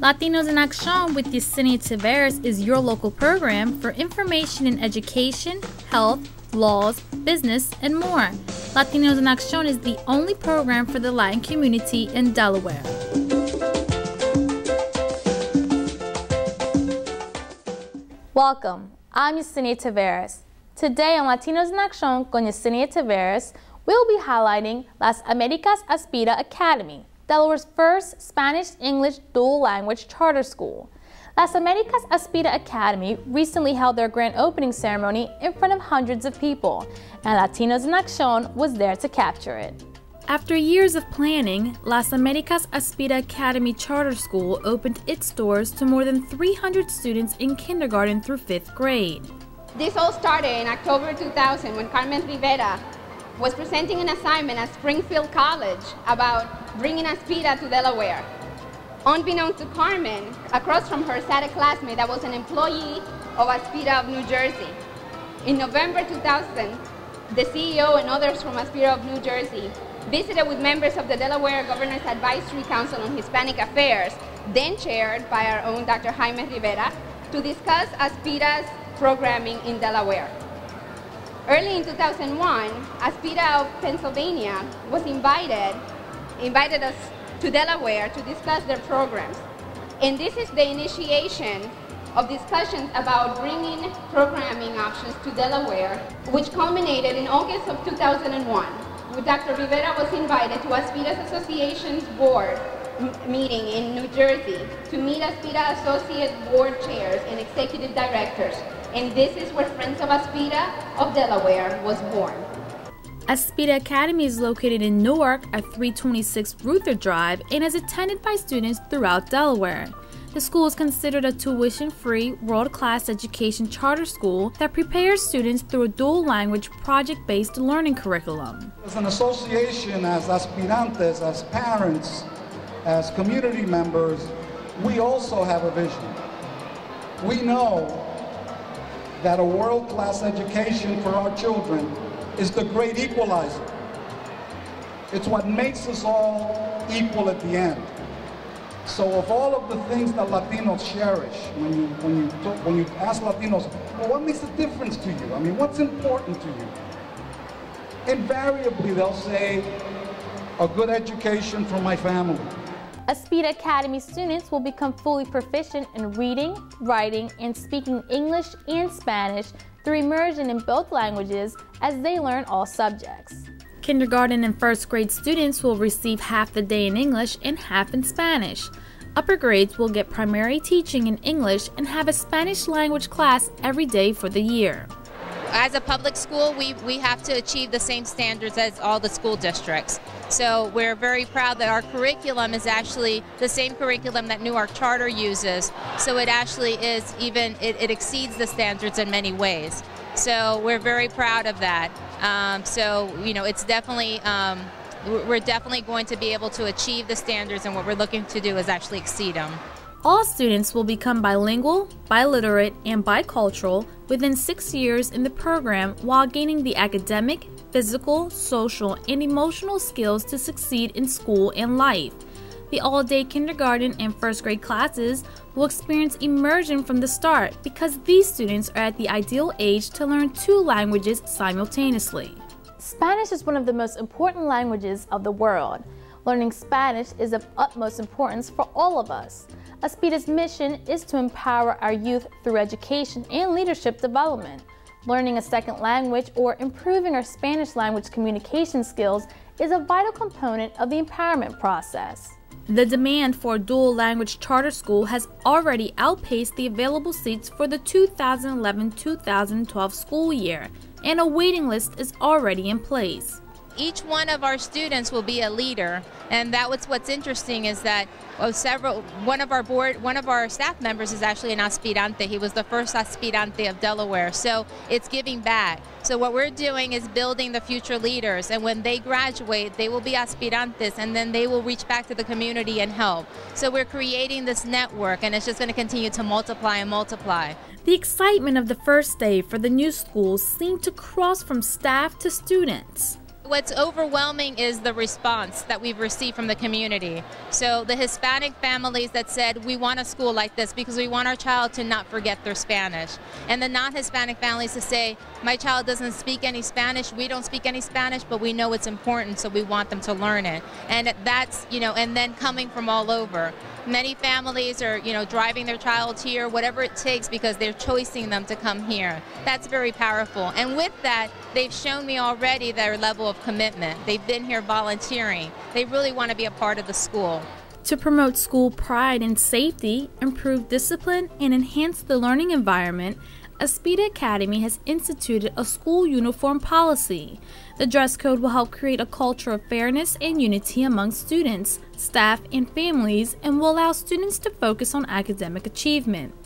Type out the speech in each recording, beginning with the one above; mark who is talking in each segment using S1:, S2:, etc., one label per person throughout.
S1: Latinos in Acción with Yesenia Taveras is your local program for information in education, health, laws, business, and more. Latinos in Acción is the only program for the Latin community in Delaware. Welcome, I'm Yesenia Taveras. Today on Latinos in Acción con Yesenia Taveras, we'll be highlighting Las Américas Aspira Academy, Delaware's first Spanish-English dual-language charter school. Las Américas Aspira Academy recently held their grand opening ceremony in front of hundreds of people, and Latinos in Acción was there to capture it. After years of planning, Las Américas Aspira Academy Charter School opened its doors to more than 300 students in kindergarten through 5th grade.
S2: This all started in October 2000 when Carmen Rivera was presenting an assignment at Springfield College about bringing Aspira to Delaware. Unbeknownst to Carmen, across from her sat a classmate that was an employee of Aspira of New Jersey. In November 2000, the CEO and others from Aspira of New Jersey visited with members of the Delaware Governor's Advisory Council on Hispanic Affairs, then chaired by our own Dr. Jaime Rivera, to discuss Aspira's programming in Delaware. Early in 2001, Aspira of Pennsylvania was invited us to Delaware to discuss their programs. And this is the initiation of discussions about bringing programming options to Delaware, which culminated in August of 2001. Dr. Rivera was invited to Aspira's Association's board meeting in New Jersey to meet Aspira Associate Board Chairs and Executive Directors. And this is where Friends of Aspira of Delaware was born.
S1: Aspira Academy is located in Newark at 326 Ruther Drive and is attended by students throughout Delaware. The school is considered a tuition-free, world-class education charter school that prepares students through a dual-language, project-based learning curriculum.
S3: As an association, as aspirantes, as parents, as community members, we also have a vision. We know that a world-class education for our children is the great equalizer. It's what makes us all equal at the end. So of all of the things that Latinos cherish, when you ask Latinos, well, what makes a difference to you? I mean, what's important to you? Invariably, they'll say, a good education for my family.
S1: Aspira Academy students will become fully proficient in reading, writing, and speaking English and Spanish through immersion in both languages as they learn all subjects. Kindergarten and first grade students will receive half the day in English and half in Spanish. Upper grades will get primary teaching in English and have a Spanish language class every day for the year.
S4: As a public school, we have to achieve the same standards as all the school districts. So we're very proud that our curriculum is actually the same curriculum that Newark Charter uses. So it actually is it exceeds the standards in many ways. So we're very proud of that. So, you know, it's definitely, we're definitely going to be able to achieve the standards, and what we're looking to do is actually exceed them.
S1: All students will become bilingual, biliterate, and bicultural within 6 years in the program while gaining the academic, physical, social, and emotional skills to succeed in school and life. The all-day kindergarten and first grade classes will experience immersion from the start because these students are at the ideal age to learn 2 languages simultaneously. Spanish is one of the most important languages of the world. Learning Spanish is of utmost importance for all of us. Aspira's mission is to empower our youth through education and leadership development. Learning a second language or improving our Spanish language communication skills is a vital component of the empowerment process. The demand for a dual-language charter school has already outpaced the available seats for the 2011-2012 school year, and a waiting list is already in place.
S4: Each one of our students will be a leader, and what's interesting is that one of our staff members is actually an aspirante. He was the first aspirante of Delaware, so it's giving back. So what we're doing is building the future leaders, and when they graduate, they will be aspirantes, and then they will reach back to the community and help. So we're creating this network, and it's just going to continue to multiply and multiply.
S1: The excitement of the first day for the new school seemed to cross from staff to students.
S4: What's overwhelming is the response that we've received from the community. So the Hispanic families that said, we want a school like this because we want our child to not forget their Spanish. And the non-Hispanic families to say, my child doesn't speak any Spanish, we don't speak any Spanish, but we know it's important, so we want them to learn it. And that's, and then coming from all over. Many families are, driving their child here, whatever it takes, because they're choosing them to come here. That's very powerful. And with that, they've shown me already their level of commitment. They've been here volunteering. They really want to be a part of the school.
S1: To promote school pride and safety, improve discipline, and enhance the learning environment, Aspira Academy has instituted a school uniform policy. The dress code will help create a culture of fairness and unity among students, staff, and families, and will allow students to focus on academic achievement.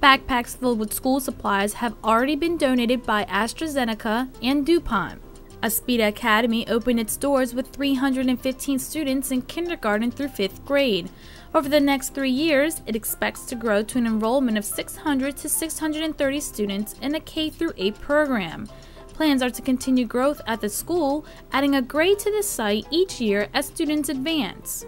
S1: Backpacks filled with school supplies have already been donated by AstraZeneca and DuPont. Aspira Academy opened its doors with 315 students in kindergarten through 5th grade. Over the next 3 years, it expects to grow to an enrollment of 600 to 630 students in a K-8 program. Plans are to continue growth at the school, adding a grade to the site each year as students advance.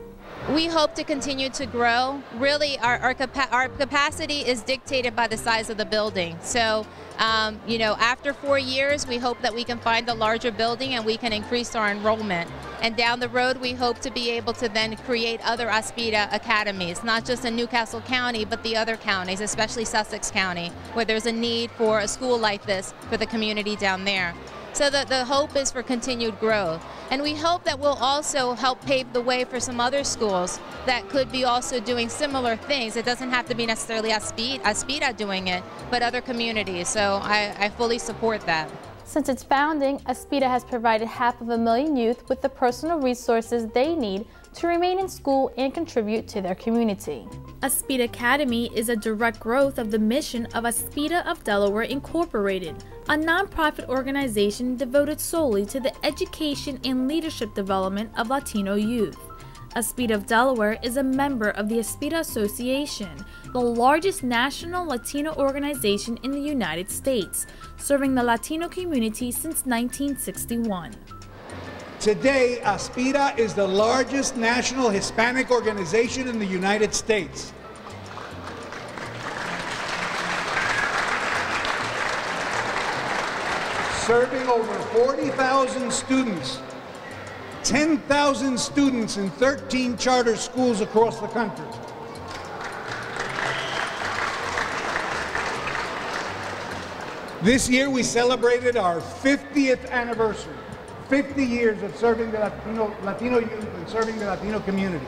S4: We hope to continue to grow. Really, our capacity is dictated by the size of the building. So, after 4 years, we hope that we can find a larger building and we can increase our enrollment. And down the road, we hope to be able to then create other Aspira academies, not just in Newcastle County, but the other counties, especially Sussex County, where there's a need for a school like this for the community down there. So the hope is for continued growth. And we hope that we'll also help pave the way for some other schools that could be also doing similar things. It doesn't have to be necessarily Aspira doing it, but other communities. So I fully support that.
S1: Since its founding, Aspira has provided 500,000 youth with the personal resources they need to remain in school and contribute to their community. Aspira Academy is a direct growth of the mission of Aspira of Delaware Incorporated, a nonprofit organization devoted solely to the education and leadership development of Latino youth. Aspira of Delaware is a member of the Aspira Association, the largest national Latino organization in the United States, serving the Latino community since 1961.
S3: Today, Aspira is the largest national Hispanic organization in the United States. Serving over 40,000 students, 10,000 students in 13 charter schools across the country. This year we celebrated our 50th anniversary. 50 years of serving the Latino youth and serving the Latino community.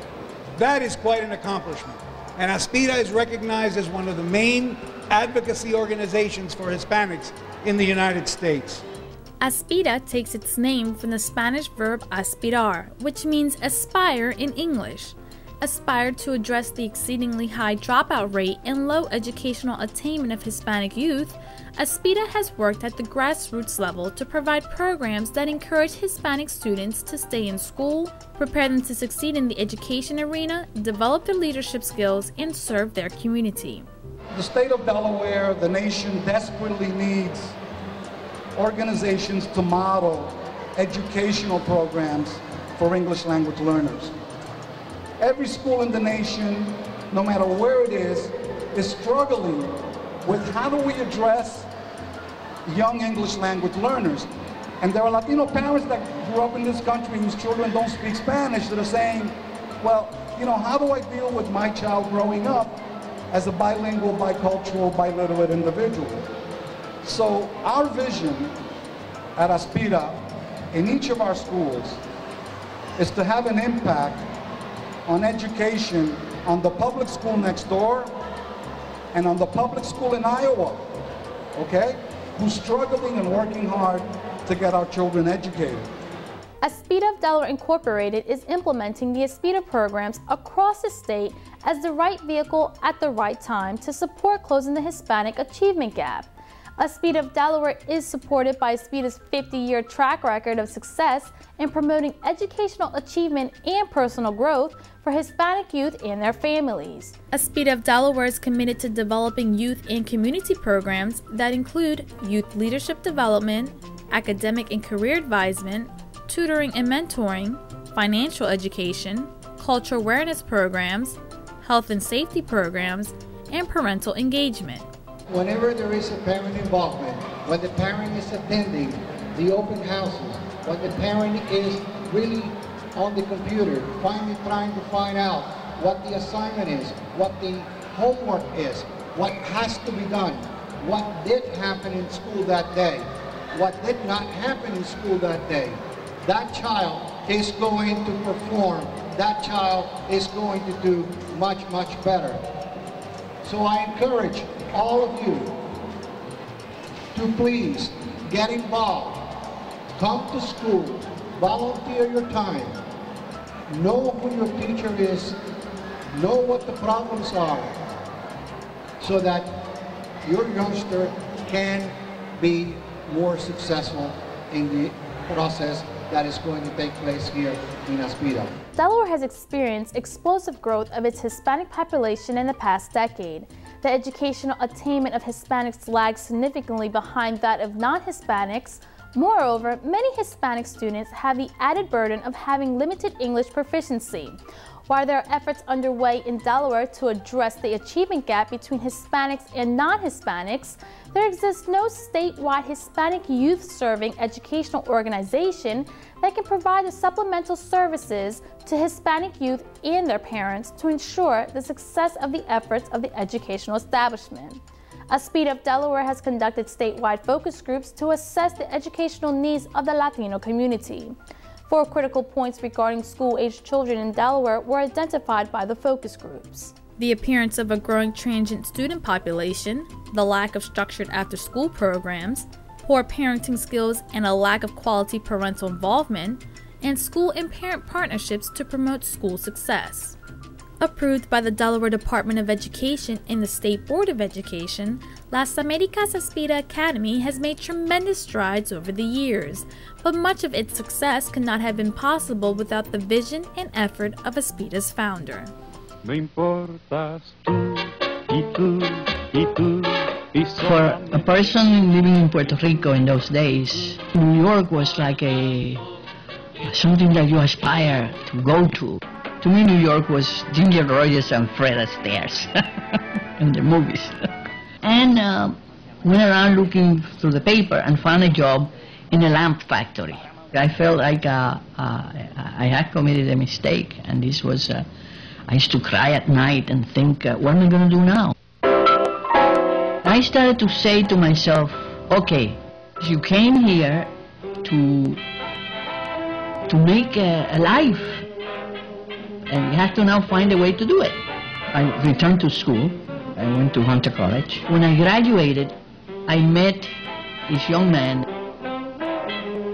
S3: That is quite an accomplishment. And Aspira is recognized as one of the main advocacy organizations for Hispanics in the United States.
S1: Aspira takes its name from the Spanish verb aspirar, which means aspire in English. Aspire to address the exceedingly high dropout rate and low educational attainment of Hispanic youth, Aspira has worked at the grassroots level to provide programs that encourage Hispanic students to stay in school, prepare them to succeed in the education arena, develop their leadership skills, and serve their community.
S3: The state of Delaware, the nation, desperately needs organizations to model educational programs for English language learners. Every school in the nation, no matter where it is struggling with how do we address young English language learners. And there are Latino parents that grew up in this country whose children don't speak Spanish that are saying, well, how do I deal with my child growing up as a bilingual, bicultural, biliterate individual? So our vision at Aspira in each of our schools is to have an impact on education on the public school next door and on the public school in Iowa, okay, who's struggling and working hard to get our children educated.
S1: Aspira of Delaware Incorporated is implementing the Aspira programs across the state as the right vehicle at the right time to support closing the Hispanic achievement gap. Aspira of Delaware is supported by Aspira's 50-year track record of success in promoting educational achievement and personal growth for Hispanic youth and their families. Aspira of Delaware is committed to developing youth and community programs that include youth leadership development, academic and career advisement, tutoring and mentoring, financial education, cultural awareness programs, health and safety programs, and parental engagement.
S3: Whenever there is a parent involvement, when the parent is attending the open houses, when the parent is really on the computer, finally trying to find out what the assignment is, what the homework is, what has to be done, what did happen in school that day, what did not happen in school that day, that child is going to perform, that child is going to do much, much better. So I encourage all of you to please get involved, come to school, volunteer your time, know who your teacher is, know what the problems are, so that your youngster can be more successful in the process that is going to take place here in Aspira.
S1: Delaware has experienced explosive growth of its Hispanic population in the past decade. The educational attainment of Hispanics lags significantly behind that of non-Hispanics. Moreover, many Hispanic students have the added burden of having limited English proficiency. While there are efforts underway in Delaware to address the achievement gap between Hispanics and non-Hispanics, there exists no statewide Hispanic youth-serving educational organization that can provide the supplemental services to Hispanic youth and their parents to ensure the success of the efforts of the educational establishment. Aspira of Delaware has conducted statewide focus groups to assess the educational needs of the Latino community. 4 critical points regarding school-aged children in Delaware were identified by the focus groups: the appearance of a growing transient student population, the lack of structured after-school programs, poor parenting skills and a lack of quality parental involvement, and school and parent partnerships to promote school success. Approved by the Delaware Department of Education and the State Board of Education, Las Américas Aspira Academy has made tremendous strides over the years, but much of its success could not have been possible without the vision and effort of Aspira's founder.
S5: For a person living in Puerto Rico in those days, New York was like something that you aspire to go to. To me, New York was Ginger Rogers and Fred Astaire's in the movies. And went around looking through the paper and found a job in a lamp factory. I felt like I had committed a mistake, and this was, I used to cry at night and think, what am I going to do now? I started to say to myself, okay, you came here to make a life, and you have to now find a way to do it. I returned to school. I went to Hunter College. When I graduated, I met this young man.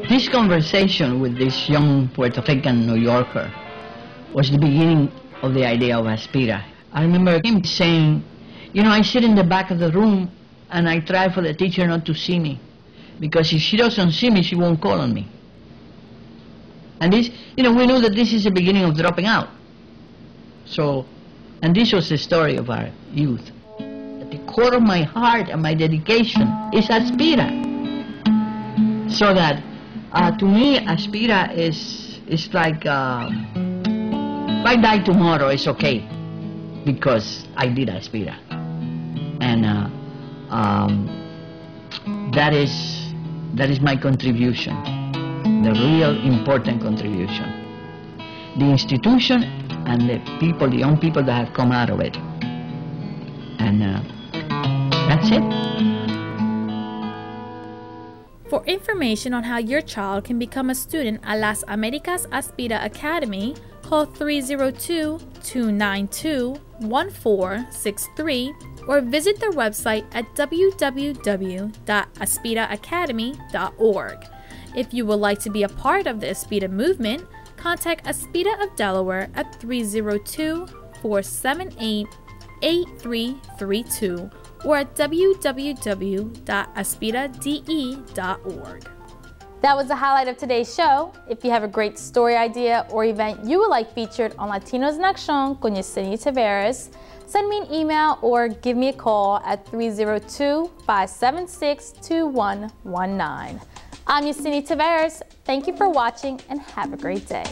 S5: This conversation with this young Puerto Rican New Yorker was the beginning of the idea of Aspira. I remember him saying, you know, I sit in the back of the room and I try for the teacher not to see me, because if she doesn't see me, she won't call on me. And this, you know, we knew that this is the beginning of dropping out. So, and this was the story of our youth. At the core of my heart and my dedication is Aspira. So that, to me, Aspira is like, if I die tomorrow, it's okay, because I did Aspira. And that is my contribution, the real important contribution. The institution and the people, the young people that have come out of it. And that's it.
S1: For information on how your child can become a student at Las Américas Aspira Academy, call 302-292-1463 or visit their website at www.aspiraacademy.org. If you would like to be a part of the Aspira movement, contact Aspira of Delaware at 302-478-8332 or at www.aspirade.org. That was the highlight of today's show. If you have a great story idea or event you would like featured on Latinos in Acción con Yesenia Taveras, send me an email or give me a call at 302-576-2119. I'm Yesenia Taveras. Thank you for watching and have a great day.